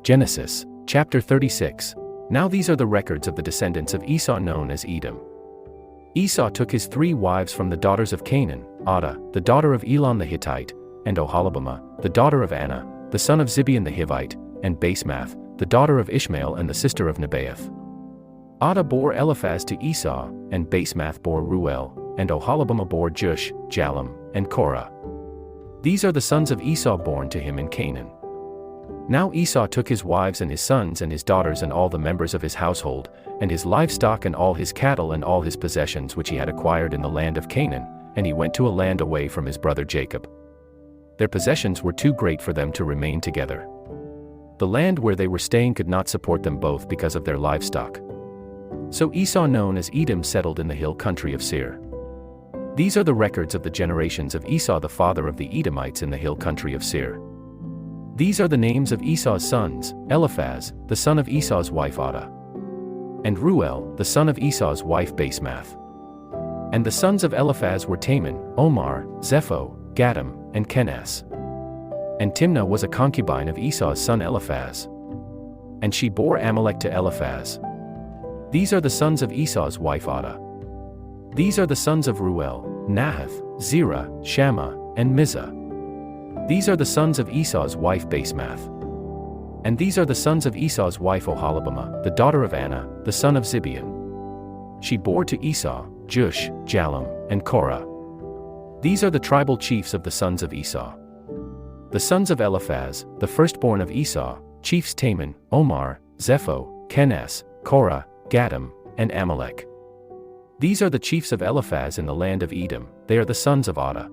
Genesis, chapter 36. Now these are the records of the descendants of Esau known as Edom. Esau took his 3 wives from the daughters of Canaan, Adah, the daughter of Elon the Hittite, and Oholibamah, the daughter of Anah, the son of Zibeon the Hivite, and Basemath, the daughter of Ishmael and the sister of Nebaioth. Adah bore Eliphaz to Esau, and Basemath bore Ruel, and Oholibamah bore Jush, Jalem, and Korah. These are the sons of Esau born to him in Canaan. Now Esau took his wives and his sons and his daughters and all the members of his household, and his livestock and all his cattle and all his possessions which he had acquired in the land of Canaan, and he went to a land away from his brother Jacob. Their possessions were too great for them to remain together. The land where they were staying could not support them both because of their livestock. So Esau, known as Edom, settled in the hill country of Seir. These are the records of the generations of Esau the father of the Edomites in the hill country of Seir. These are the names of Esau's sons: Eliphaz, the son of Esau's wife Adah, and Ruel, the son of Esau's wife Basemath. And the sons of Eliphaz were Taman, Omar, Zepho, Gatam, and Kenaz. And Timnah was a concubine of Esau's son Eliphaz. And she bore Amalek to Eliphaz. These are the sons of Esau's wife Adah. These are the sons of Ruel: Nahath, Zerah, Shammah, and Mizah. These are the sons of Esau's wife Basemath. And these are the sons of Esau's wife Oholibamah, the daughter of Anah, the son of Zibeon. She bore to Esau, Jush, Jalem, and Korah. These are the tribal chiefs of the sons of Esau. The sons of Eliphaz, the firstborn of Esau, chiefs Taman, Omar, Zepho, Kenaz, Korah, Gatam, and Amalek. These are the chiefs of Eliphaz in the land of Edom, they are the sons of Adah.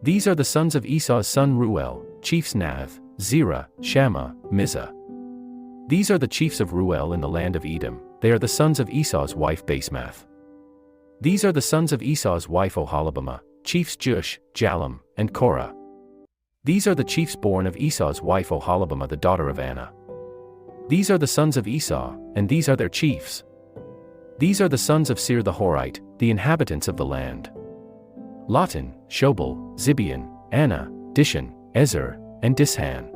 These are the sons of Esau's son Ruel, chiefs Nahath, Zerah, Shammah, Mizah. These are the chiefs of Ruel in the land of Edom, they are the sons of Esau's wife Basemath. These are the sons of Esau's wife Oholibamah, chiefs Jush, Jalem, and Korah. These are the chiefs born of Esau's wife Oholibamah the daughter of Anah. These are the sons of Esau, and these are their chiefs. These are the sons of Seir the Horite, the inhabitants of the land: Lotan, Shobal, Zibeon, Anah, Dishan, Ezer, and Dishan.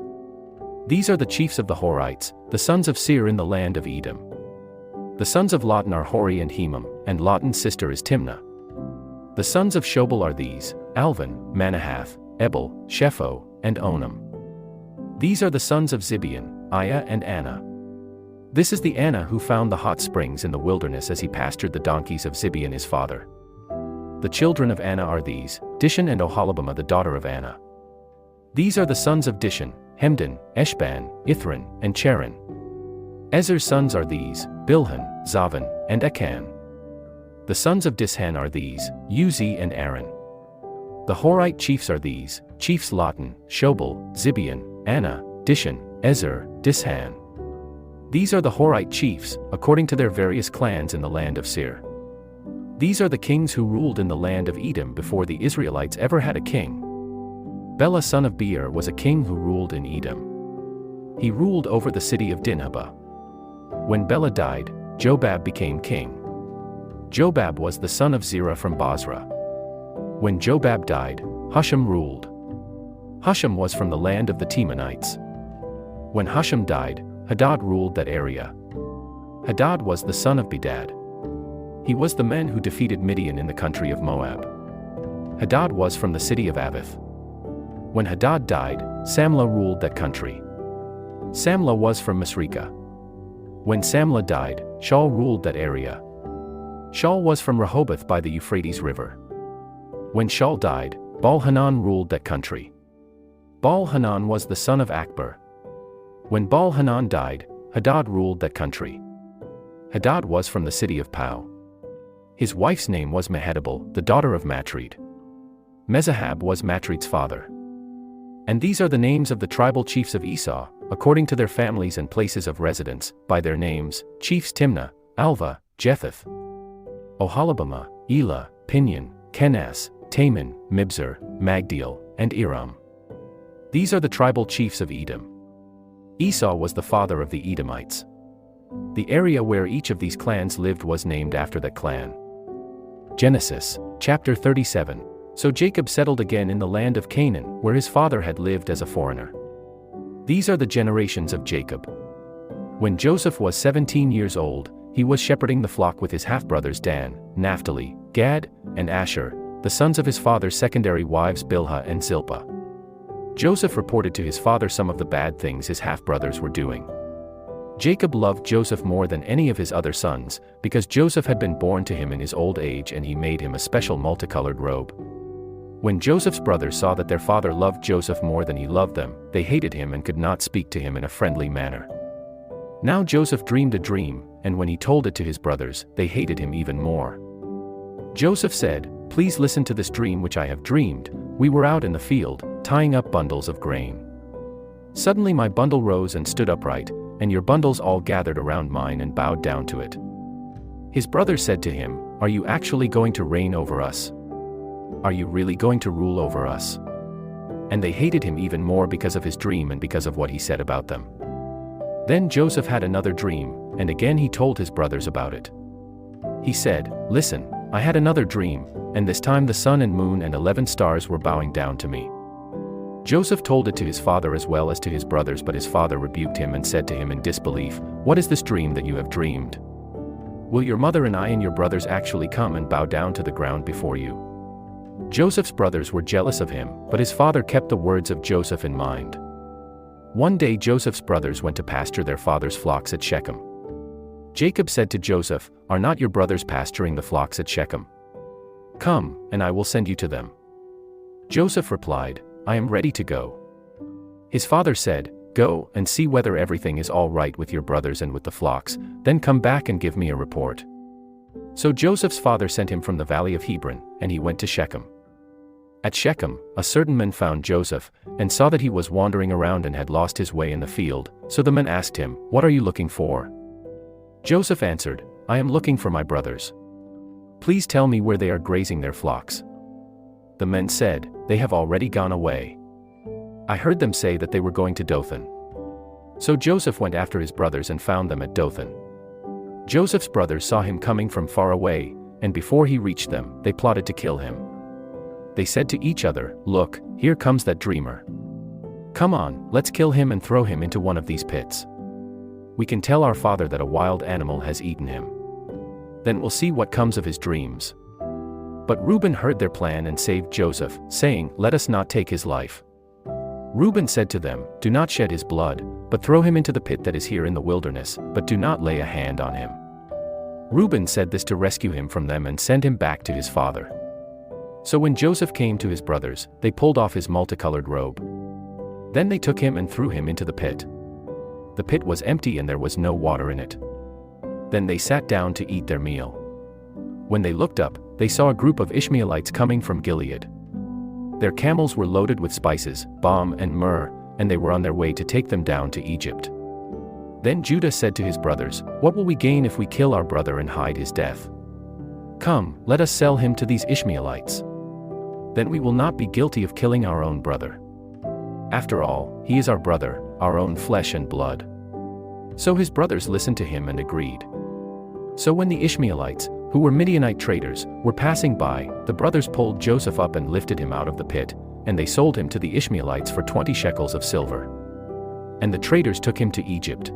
These are the chiefs of the Horites, the sons of Seir in the land of Edom. The sons of Lotan are Hori and Hemam, and Lotan's sister is Timnah. The sons of Shobal are these: Alvan, Manahath, Ebal, Shepho, and Onam. These are the sons of Zibeon, Aiah and Anah. This is the Anah who found the hot springs in the wilderness as he pastured the donkeys of Zibeon his father. The children of Anah are these: Dishan and Oholibamah the daughter of Anah. These are the sons of Dishan: Hemdan, Eshban, Ithran, and Cheran. Ezer's sons are these: Bilhan, Zavan, and Akan. The sons of Dishan are these: Uzi and Aaron. The Horite chiefs are these: chiefs Lotan, Shobal, Zibeon, Anah, Dishan, Ezer, Dishan. These are the Horite chiefs, according to their various clans in the land of Seir. These are the kings who ruled in the land of Edom before the Israelites ever had a king. Bela son of Beer was a king who ruled in Edom. He ruled over the city of Dinhabah. When Bela died, Jobab became king. Jobab was the son of Zerah from Basra. When Jobab died, Husham ruled. Husham was from the land of the Temanites. When Husham died, Hadad ruled that area. Hadad was the son of Bedad. He was the man who defeated Midian in the country of Moab. Hadad was from the city of Avith. When Hadad died, Samlah ruled that country. Samlah was from Masrekah. When Samlah died, Shaul ruled that area. Shaul was from Rehoboth by the Euphrates River. When Shaul died, Baal-Hanan ruled that country. Baal-Hanan was the son of Akbar. When Baal-Hanan died, Hadad ruled that country. Hadad was from the city of Pau. His wife's name was Mehetabel, the daughter of Matred. Mezahab was Matred's father. And these are the names of the tribal chiefs of Esau, according to their families and places of residence, by their names: chiefs Timnah, Alva, Jethath, Oholibamah, Elah, Pinion, Kenaz, Taman, Mibzar, Magdiel, and Iram. These are the tribal chiefs of Edom. Esau was the father of the Edomites. The area where each of these clans lived was named after that clan. Genesis, chapter 37. So Jacob settled again in the land of Canaan, where his father had lived as a foreigner. These are the generations of Jacob. When Joseph was 17 years old, he was shepherding the flock with his half-brothers Dan, Naphtali, Gad, and Asher, the sons of his father's secondary wives Bilhah and Zilpah. Joseph reported to his father some of the bad things his half-brothers were doing. Jacob loved Joseph more than any of his other sons, because Joseph had been born to him in his old age and he made him a special multicolored robe. When Joseph's brothers saw that their father loved Joseph more than he loved them, they hated him and could not speak to him in a friendly manner. Now Joseph dreamed a dream, and when he told it to his brothers, they hated him even more. Joseph said, "Please listen to this dream which I have dreamed. We were out in the field, tying up bundles of grain. Suddenly my bundle rose and stood upright, and your bundles all gathered around mine and bowed down to it." His brothers said to him, "Are you actually going to reign over us? Are you really going to rule over us?" And they hated him even more because of his dream and because of what he said about them. Then Joseph had another dream, and again he told his brothers about it. He said, "Listen, I had another dream, and this time the sun and moon and 11 stars were bowing down to me." Joseph told it to his father as well as to his brothers, but his father rebuked him and said to him in disbelief, "What is this dream that you have dreamed? Will your mother and I and your brothers actually come and bow down to the ground before you?" Joseph's brothers were jealous of him, but his father kept the words of Joseph in mind. One day Joseph's brothers went to pasture their father's flocks at Shechem. Jacob said to Joseph, "Are not your brothers pasturing the flocks at Shechem? Come, and I will send you to them." Joseph replied, "I am ready to go." His father said, "Go and see whether everything is all right with your brothers and with the flocks, then come back and give me a report." So Joseph's father sent him from the valley of Hebron, and he went to Shechem. At Shechem, a certain man found Joseph, and saw that he was wandering around and had lost his way in the field, so the men asked him, "What are you looking for?" Joseph answered, "I am looking for my brothers. Please tell me where they are grazing their flocks." The men said, "They have already gone away. I heard them say that they were going to Dothan." So Joseph went after his brothers and found them at Dothan. Joseph's brothers saw him coming from far away, and before he reached them, they plotted to kill him. They said to each other, "Look, here comes that dreamer. Come on, let's kill him and throw him into one of these pits. We can tell our father that a wild animal has eaten him. Then we'll see what comes of his dreams." But Reuben heard their plan and saved Joseph, saying, "Let us not take his life." Reuben said to them, "Do not shed his blood, but throw him into the pit that is here in the wilderness, but do not lay a hand on him." Reuben said this to rescue him from them and send him back to his father. So when Joseph came to his brothers, they pulled off his multicolored robe. Then they took him and threw him into the pit. The pit was empty and there was no water in it. Then they sat down to eat their meal. When they looked up, they saw a group of Ishmaelites coming from Gilead. Their camels were loaded with spices, balm and myrrh, and they were on their way to take them down to Egypt. Then Judah said to his brothers, "What will we gain if we kill our brother and hide his death? Come, let us sell him to these Ishmaelites. Then we will not be guilty of killing our own brother. After all, he is our brother, our own flesh and blood." So his brothers listened to him and agreed. So when the Ishmaelites, who were Midianite traders, were passing by, the brothers pulled Joseph up and lifted him out of the pit, and they sold him to the Ishmaelites for 20 shekels of silver. And the traders took him to Egypt.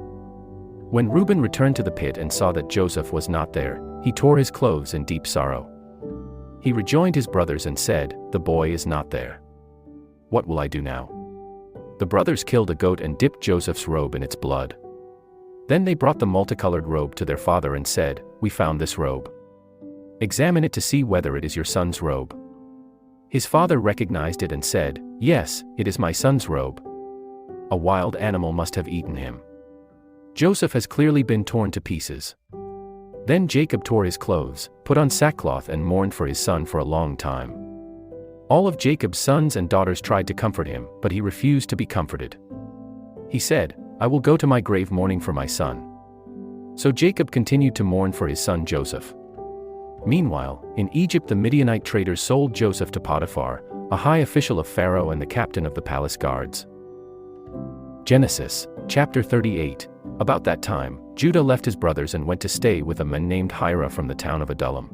When Reuben returned to the pit and saw that Joseph was not there, he tore his clothes in deep sorrow. He rejoined his brothers and said, "The boy is not there. What will I do now?" The brothers killed a goat and dipped Joseph's robe in its blood. Then they brought the multicolored robe to their father and said, "We found this robe. Examine it to see whether it is your son's robe." His father recognized it and said, "Yes, it is my son's robe. A wild animal must have eaten him. Joseph has clearly been torn to pieces." Then Jacob tore his clothes, put on sackcloth and mourned for his son for a long time. All of Jacob's sons and daughters tried to comfort him, but he refused to be comforted. He said, "I will go to my grave mourning for my son." So Jacob continued to mourn for his son Joseph. Meanwhile, in Egypt the Midianite traders sold Joseph to Potiphar, a high official of Pharaoh and the captain of the palace guards. Genesis, chapter 38. About that time, Judah left his brothers and went to stay with a man named Hira from the town of Adullam.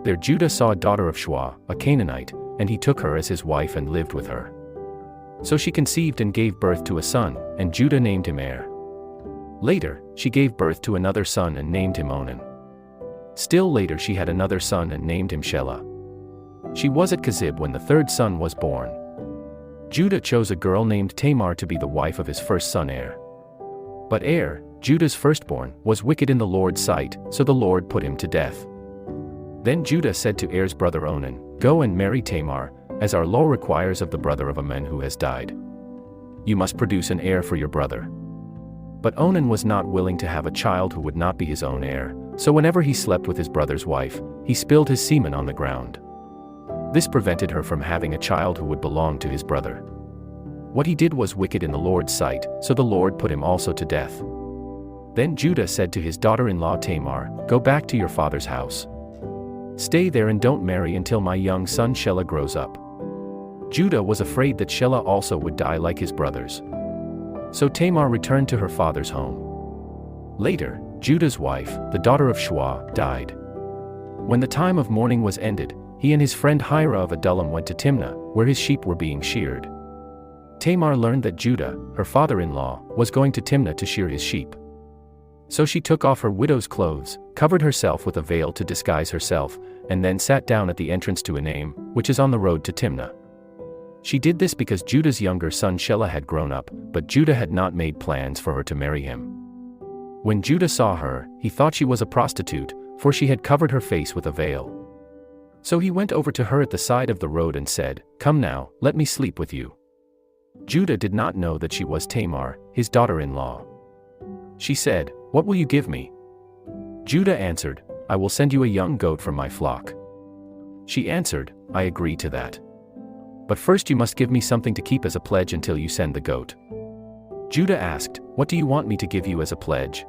There Judah saw a daughter of Shua, a Canaanite, and he took her as his wife and lived with her. So she conceived and gave birth to a son, and Judah named him Er. Later, she gave birth to another son and named him Onan. Still later she had another son and named him Shelah. She was at Kezib when the third son was born. Judah chose a girl named Tamar to be the wife of his first son Er. But Er, Judah's firstborn, was wicked in the Lord's sight, so the Lord put him to death. Then Judah said to Er's brother Onan, "Go and marry Tamar, as our law requires of the brother of a man who has died. You must produce an heir for your brother." But Onan was not willing to have a child who would not be his own heir, so whenever he slept with his brother's wife, he spilled his semen on the ground. This prevented her from having a child who would belong to his brother. What he did was wicked in the Lord's sight, so the Lord put him also to death. Then Judah said to his daughter-in-law Tamar, "Go back to your father's house. Stay there and don't marry until my young son Shelah grows up." Judah was afraid that Shelah also would die like his brothers. So Tamar returned to her father's home. Later, Judah's wife, the daughter of Shua, died. When the time of mourning was ended, he and his friend Hira of Adullam went to Timnah, where his sheep were being sheared. Tamar learned that Judah, her father-in-law, was going to Timnah to shear his sheep. So she took off her widow's clothes, covered herself with a veil to disguise herself, and then sat down at the entrance to Enaim, which is on the road to Timnah. She did this because Judah's younger son Shelah had grown up, but Judah had not made plans for her to marry him. When Judah saw her, he thought she was a prostitute, for she had covered her face with a veil. So he went over to her at the side of the road and said, "Come now, let me sleep with you." Judah did not know that she was Tamar, his daughter-in-law. She said, "What will you give me?" Judah answered, "I will send you a young goat from my flock." She answered, "I agree to that. But first you must give me something to keep as a pledge until you send the goat." Judah asked, "What do you want me to give you as a pledge?"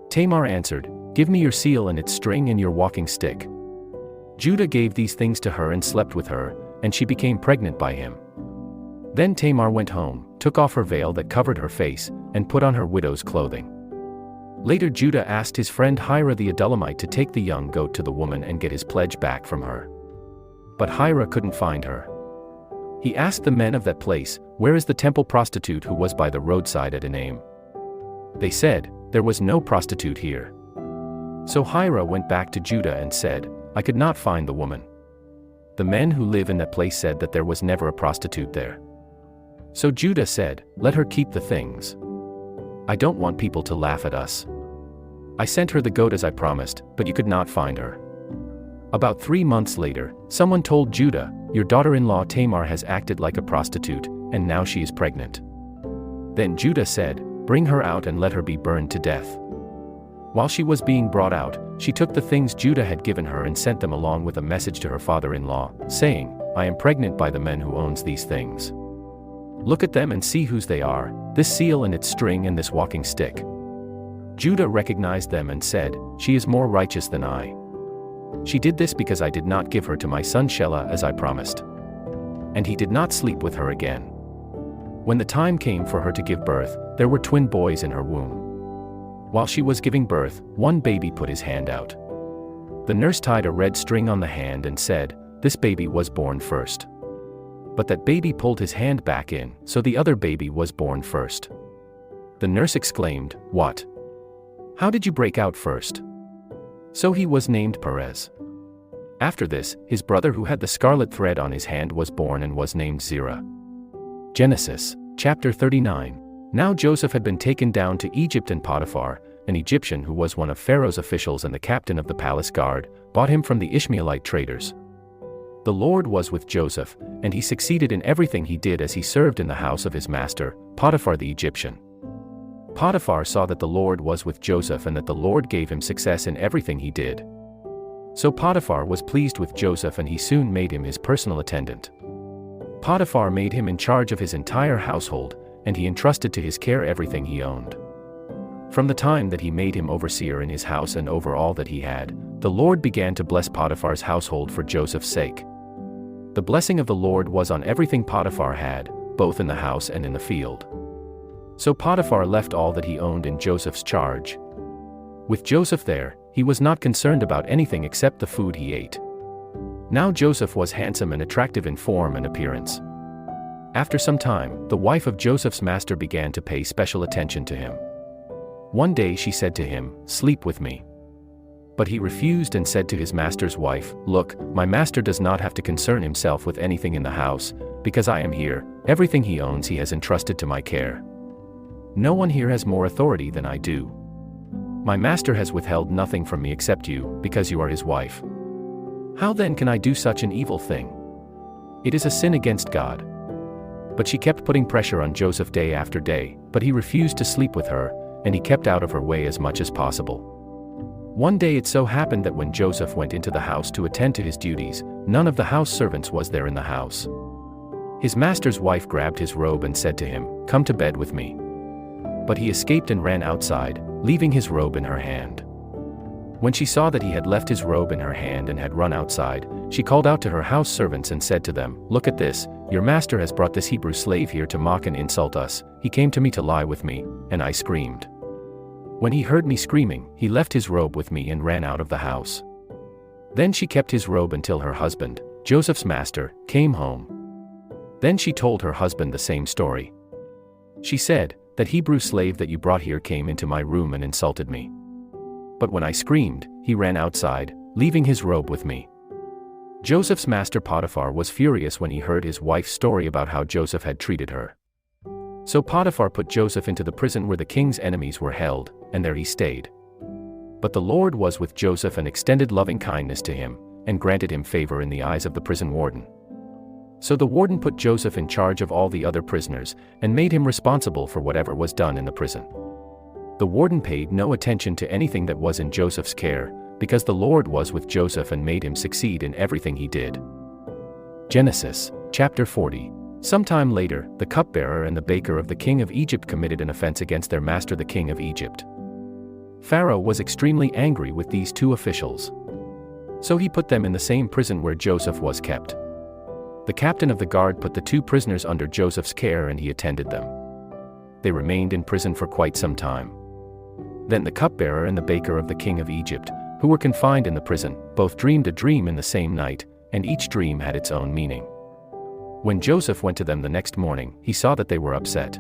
Tamar answered, "Give me your seal and its string and your walking stick." Judah gave these things to her and slept with her, and she became pregnant by him. Then Tamar went home, took off her veil that covered her face, and put on her widow's clothing. Later Judah asked his friend Hira the Adullamite to take the young goat to the woman and get his pledge back from her. But Hira couldn't find her. He asked the men of that place, "Where is the temple prostitute who was by the roadside at Enaim?" They said, "There was no prostitute here." So Hira went back to Judah and said, "I could not find the woman. The men who live in that place said that there was never a prostitute there." So Judah said, "Let her keep the things. I don't want people to laugh at us. I sent her the goat as I promised, but you could not find her." About 3 months later, someone told Judah, "Your daughter-in-law Tamar has acted like a prostitute, and now she is pregnant." Then Judah said, "Bring her out and let her be burned to death." While she was being brought out, she took the things Judah had given her and sent them along with a message to her father-in-law, saying, "I am pregnant by the man who owns these things. Look at them and see whose they are, this seal and its string and this walking stick." Judah recognized them and said, "She is more righteous than I. She did this because I did not give her to my son Shelah as I promised." And he did not sleep with her again. When the time came for her to give birth, there were twin boys in her womb. While she was giving birth, one baby put his hand out. The nurse tied a red string on the hand and said, "This baby was born first." But that baby pulled his hand back in, so the other baby was born first. The nurse exclaimed, "What? How did you break out first?" So he was named Perez. After this, his brother who had the scarlet thread on his hand was born and was named Zerah. Genesis, chapter 39. Now Joseph had been taken down to Egypt, and Potiphar, an Egyptian who was one of Pharaoh's officials and the captain of the palace guard, bought him from the Ishmaelite traders. The Lord was with Joseph, and he succeeded in everything he did as he served in the house of his master, Potiphar the Egyptian. Potiphar saw that the Lord was with Joseph and that the Lord gave him success in everything he did. So Potiphar was pleased with Joseph, and he soon made him his personal attendant. Potiphar made him in charge of his entire household, and he entrusted to his care everything he owned. From the time that he made him overseer in his house and over all that he had, the Lord began to bless Potiphar's household for Joseph's sake. The blessing of the Lord was on everything Potiphar had, both in the house and in the field. So Potiphar left all that he owned in Joseph's charge. With Joseph there, he was not concerned about anything except the food he ate. Now Joseph was handsome and attractive in form and appearance. After some time, the wife of Joseph's master began to pay special attention to him. One day she said to him, "Sleep with me." But he refused and said to his master's wife, "Look, my master does not have to concern himself with anything in the house, because I am here. Everything he owns he has entrusted to my care. No one here has more authority than I do. My master has withheld nothing from me except you, because you are his wife. How then can I do such an evil thing? It is a sin against God." But she kept putting pressure on Joseph day after day, but he refused to sleep with her, and he kept out of her way as much as possible. One day it so happened that when Joseph went into the house to attend to his duties, none of the house servants was there in the house. His master's wife grabbed his robe and said to him, "Come to bed with me." But he escaped and ran outside, leaving his robe in her hand. When she saw that he had left his robe in her hand and had run outside, she called out to her house servants and said to them, "Look at this, your master has brought this Hebrew slave here to mock and insult us. He came to me to lie with me, and I screamed. When he heard me screaming, he left his robe with me and ran out of the house." Then she kept his robe until her husband, Joseph's master, came home. Then she told her husband the same story. She said, "That Hebrew slave that you brought here came into my room and insulted me. But when I screamed, he ran outside, leaving his robe with me." Joseph's master Potiphar was furious when he heard his wife's story about how Joseph had treated her. So Potiphar put Joseph into the prison where the king's enemies were held, and there he stayed. But the Lord was with Joseph and extended loving kindness to him, and granted him favor in the eyes of the prison warden. So the warden put Joseph in charge of all the other prisoners, and made him responsible for whatever was done in the prison. The warden paid no attention to anything that was in Joseph's care, because the Lord was with Joseph and made him succeed in everything he did. Genesis, chapter 40. Sometime later, the cupbearer and the baker of the king of Egypt committed an offense against their master the king of Egypt. Pharaoh was extremely angry with these two officials. So he put them in the same prison where Joseph was kept. The captain of the guard put the two prisoners under Joseph's care and he attended them. They remained in prison for quite some time. Then the cupbearer and the baker of the king of Egypt, who were confined in the prison, both dreamed a dream in the same night, and each dream had its own meaning. When Joseph went to them the next morning, he saw that they were upset.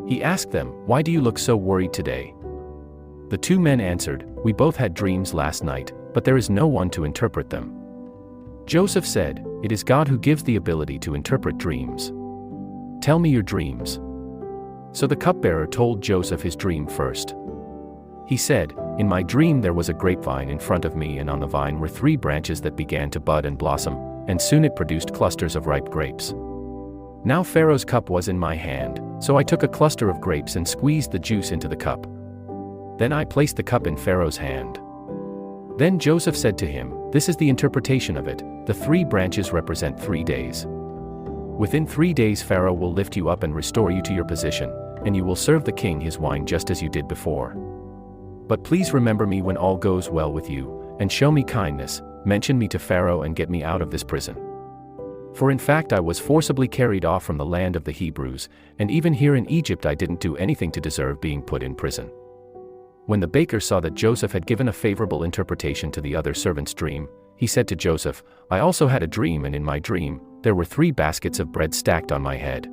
He asked them, "Why do you look so worried today?" The two men answered, "We both had dreams last night, but there is no one to interpret them." Joseph said, "It is God who gives the ability to interpret dreams. Tell me your dreams." So the cupbearer told Joseph his dream first. He said, "In my dream there was a grapevine in front of me, and on the vine were 3 branches that began to bud and blossom, and soon it produced clusters of ripe grapes. Now Pharaoh's cup was in my hand, so I took a cluster of grapes and squeezed the juice into the cup. Then I placed the cup in Pharaoh's hand." Then Joseph said to him, "This is the interpretation of it. The 3 branches represent 3 days. Within 3 days Pharaoh will lift you up and restore you to your position, and you will serve the king his wine just as you did before. But please remember me when all goes well with you, and show me kindness, mention me to Pharaoh and get me out of this prison. For in fact I was forcibly carried off from the land of the Hebrews, and even here in Egypt I didn't do anything to deserve being put in prison." When the baker saw that Joseph had given a favorable interpretation to the other servant's dream, he said to Joseph, "I also had a dream, and in my dream, there were 3 baskets of bread stacked on my head.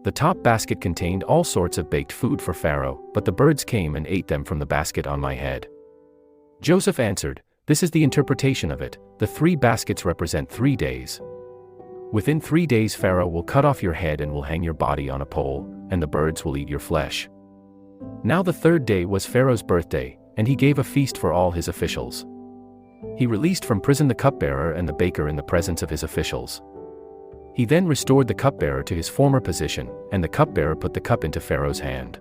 The top basket contained all sorts of baked food for Pharaoh, but the birds came and ate them from the basket on my head." Joseph answered, "This is the interpretation of it. The 3 baskets represent 3 days. Within 3 days Pharaoh will cut off your head and will hang your body on a pole, and the birds will eat your flesh." Now the 3rd day was Pharaoh's birthday, and he gave a feast for all his officials. He released from prison the cupbearer and the baker in the presence of his officials. He then restored the cupbearer to his former position, and the cupbearer put the cup into Pharaoh's hand.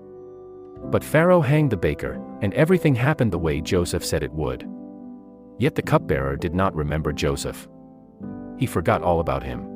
But Pharaoh hanged the baker, and everything happened the way Joseph said it would. Yet the cupbearer did not remember Joseph. He forgot all about him.